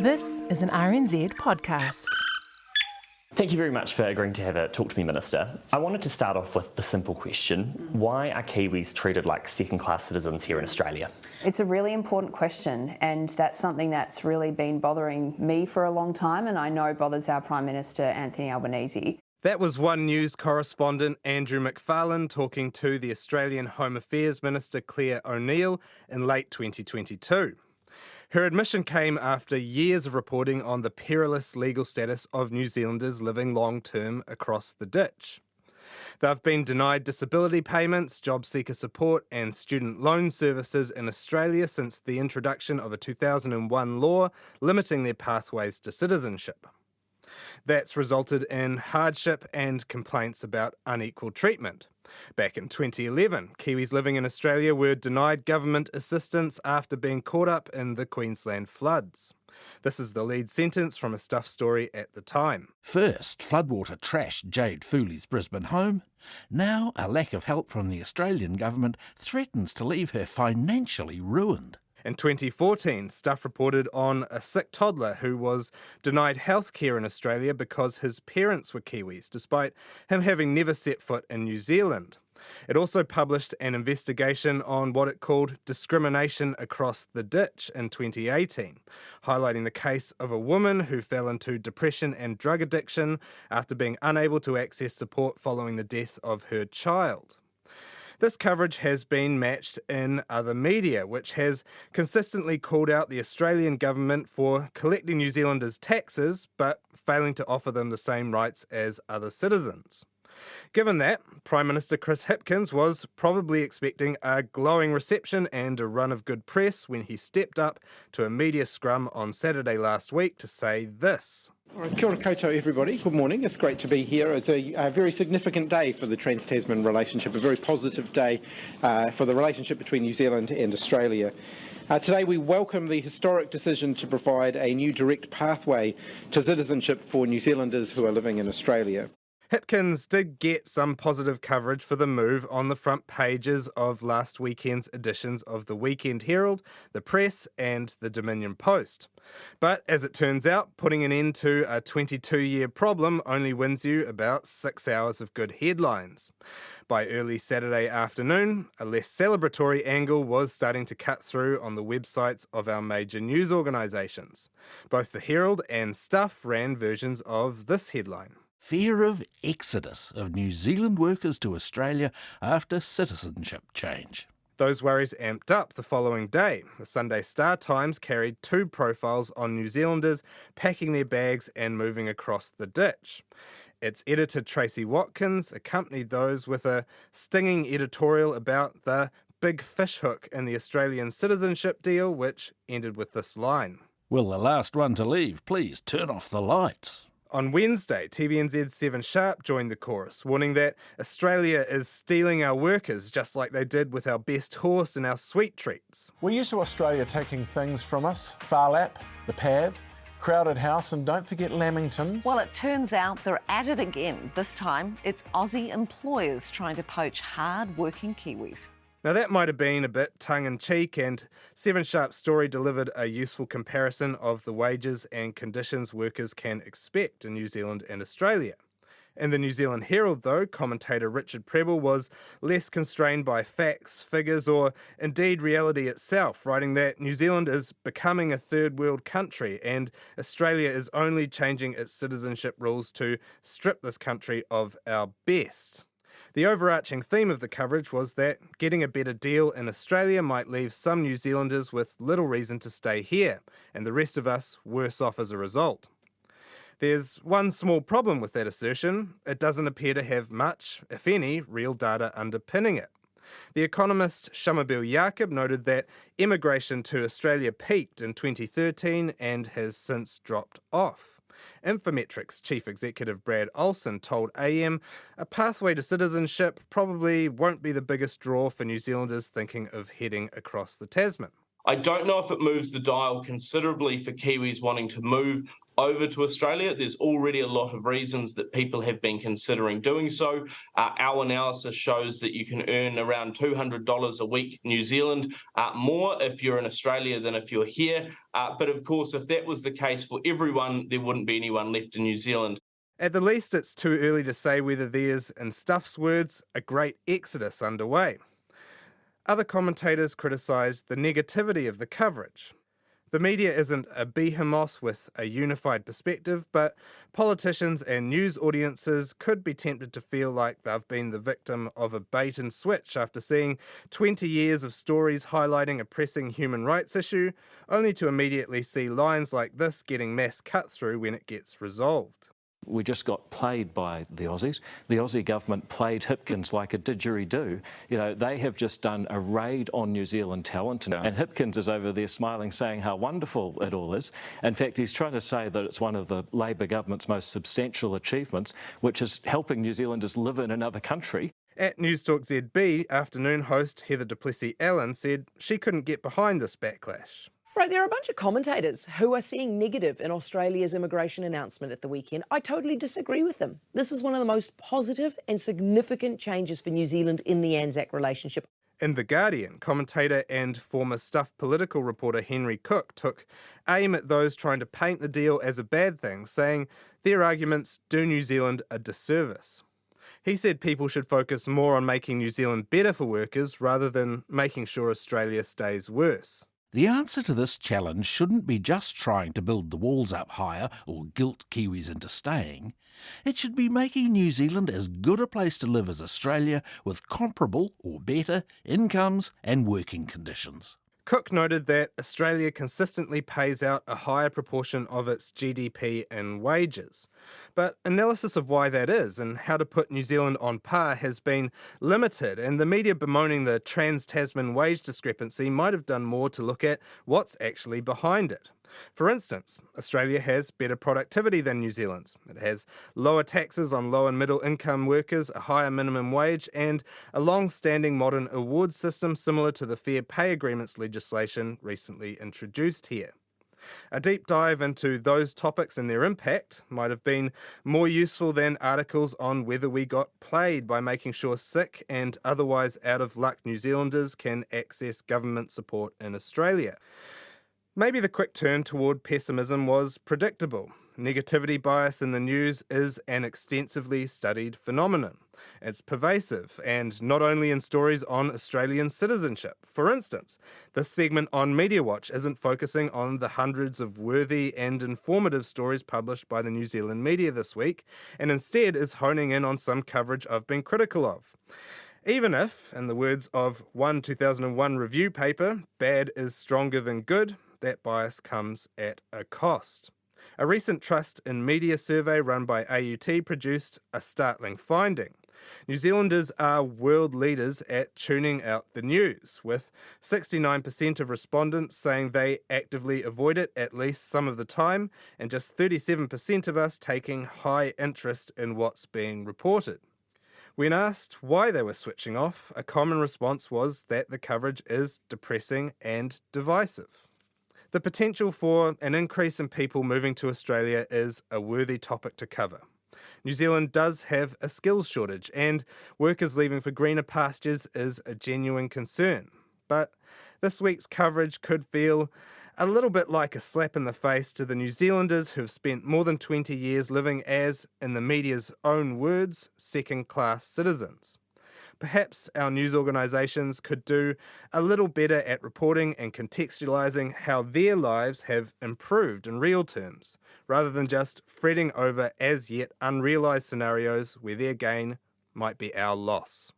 This is an RNZ podcast. Thank you very much for agreeing to have a Talk to Me Minister. I wanted to start off with the simple question: why are Kiwis treated like second-class citizens here in Australia? It's a really important question, and that's something that's really been bothering me for a long time, and I know bothers our Prime Minister, Anthony Albanese. That was One News correspondent Andrew McFarlane talking to the Australian Home Affairs Minister Claire O'Neill in late 2022. Her admission came after years of reporting on the perilous legal status of New Zealanders living long-term across the ditch. They've been denied disability payments, job seeker support and student loan services in Australia since the introduction of a 2001 law limiting their pathways to citizenship. That's resulted in hardship and complaints about unequal treatment. Back in 2011, Kiwis living in Australia were denied government assistance after being caught up in the Queensland floods. This is the lead sentence from a Stuff story at the time. First, floodwater trashed Jade Fooley's Brisbane home. Now, a lack of help from the Australian government threatens to leave her financially ruined. In 2014, Stuff reported on a sick toddler who was denied health care in Australia because his parents were Kiwis, despite him having never set foot in New Zealand. It also published an investigation on what it called discrimination across the ditch in 2018, highlighting the case of a woman who fell into depression and drug addiction after being unable to access support following the death of her child. This coverage has been matched in other media, which has consistently called out the Australian government for collecting New Zealanders' taxes, but failing to offer them the same rights as other citizens. Given that, Prime Minister Chris Hipkins was probably expecting a glowing reception and a run of good press when he stepped up to a media scrum on Saturday last week to say this. All right, kia ora koutou everybody, good morning. It's great to be here. It's a very significant day for the Trans-Tasman relationship, a very positive day for the relationship between New Zealand and Australia. Today we welcome the historic decision to provide a new direct pathway to citizenship for New Zealanders who are living in Australia. Hipkins did get some positive coverage for the move on the front pages of last weekend's editions of the Weekend Herald, the Press and the Dominion Post. But as it turns out, putting an end to a 22-year problem only wins you about 6 hours of good headlines. By early Saturday afternoon, a less celebratory angle was starting to cut through on the websites of our major news organisations. Both the Herald and Stuff ran versions of this headline. Fear of exodus of New Zealand workers to Australia after citizenship change. Those worries amped up the following day. The Sunday Star Times carried 2 profiles on New Zealanders packing their bags and moving across the ditch. Its editor Tracy Watkins accompanied those with a stinging editorial about the big fishhook in the Australian citizenship deal, which ended with this line. Will the last one to leave please turn off the lights? On Wednesday, TVNZ's 7 Sharp joined the chorus, warning that Australia is stealing our workers just like they did with our best horse and our sweet treats. We're used to Australia taking things from us. Farlap, the Pav, Crowded House, and don't forget Lamingtons. Well, it turns out they're at it again. This time, it's Aussie employers trying to poach hard-working Kiwis. Now that might have been a bit tongue-in-cheek, and 7 Sharp's story delivered a useful comparison of the wages and conditions workers can expect in New Zealand and Australia. In the New Zealand Herald, though, commentator Richard Prebble was less constrained by facts, figures, or indeed reality itself, writing that New Zealand is becoming a third world country and Australia is only changing its citizenship rules to strip this country of our best. The overarching theme of the coverage was that getting a better deal in Australia might leave some New Zealanders with little reason to stay here, and the rest of us worse off as a result. There's one small problem with that assertion. It doesn't appear to have much, if any, real data underpinning it. The economist Shamabeel Yaqub noted that immigration to Australia peaked in 2013 and has since dropped off. Infometrics Chief Executive Brad Olsen told AM a pathway to citizenship probably won't be the biggest draw for New Zealanders thinking of heading across the Tasman. I don't know if it moves the dial considerably for Kiwis wanting to move over to Australia. There's already a lot of reasons that people have been considering doing so. Our analysis shows that you can earn around $200 a week New Zealand, more if you're in Australia than if you're here. But of course, if that was the case for everyone, there wouldn't be anyone left in New Zealand. At the least, it's too early to say whether there's, in Stuff's words, a great exodus underway. Other commentators criticised the negativity of the coverage. The media isn't a behemoth with a unified perspective, but politicians and news audiences could be tempted to feel like they've been the victim of a bait and switch after seeing 20 years of stories highlighting a pressing human rights issue, only to immediately see lines like this getting mass cut through when it gets resolved. We just got played by the Aussies. The Aussie government played Hipkins like a didgeridoo. You know, they have just done a raid on New Zealand talent, and Hipkins is over there smiling, saying how wonderful it all is. In fact, he's trying to say that it's one of the Labor government's most substantial achievements, which is helping New Zealanders live in another country. At Newstalk ZB, afternoon host Heather du Plessis-Allen said she couldn't get behind this backlash. Right, there are a bunch of commentators who are seeing negative in Australia's immigration announcement at the weekend. I totally disagree with them. This is one of the most positive and significant changes for New Zealand in the Anzac relationship. In The Guardian, commentator and former Stuff political reporter Henry Cook took aim at those trying to paint the deal as a bad thing, saying their arguments do New Zealand a disservice. He said people should focus more on making New Zealand better for workers rather than making sure Australia stays worse. The answer to this challenge shouldn't be just trying to build the walls up higher or guilt Kiwis into staying. It should be making New Zealand as good a place to live as Australia with comparable or better incomes and working conditions. Cook noted that Australia consistently pays out a higher proportion of its GDP in wages. But analysis of why that is and how to put New Zealand on par has been limited, and the media bemoaning the trans-Tasman wage discrepancy might have done more to look at what's actually behind it. For instance, Australia has better productivity than New Zealand. It has lower taxes on low and middle income workers, a higher minimum wage, and a long-standing modern awards system similar to the Fair Pay Agreements legislation recently introduced here. A deep dive into those topics and their impact might have been more useful than articles on whether we got played by making sure sick and otherwise out-of-luck New Zealanders can access government support in Australia. Maybe the quick turn toward pessimism was predictable. Negativity bias in the news is an extensively studied phenomenon. It's pervasive, and not only in stories on Australian citizenship. For instance, this segment on Mediawatch isn't focusing on the hundreds of worthy and informative stories published by the New Zealand media this week, and instead is honing in on some coverage I've been critical of. Even if, in the words of one 2001 review paper, bad is stronger than good, that bias comes at a cost. A recent Trust in Media survey run by AUT produced a startling finding. New Zealanders are world leaders at tuning out the news, with 69% of respondents saying they actively avoid it at least some of the time, and just 37% of us taking high interest in what's being reported. When asked why they were switching off, a common response was that the coverage is depressing and divisive. The potential for an increase in people moving to Australia is a worthy topic to cover. New Zealand does have a skills shortage, and workers leaving for greener pastures is a genuine concern. But this week's coverage could feel a little bit like a slap in the face to the New Zealanders who've spent more than 20 years living as, in the media's own words, second-class citizens. Perhaps our news organisations could do a little better at reporting and contextualising how their lives have improved in real terms, rather than just fretting over as yet unrealised scenarios where their gain might be our loss.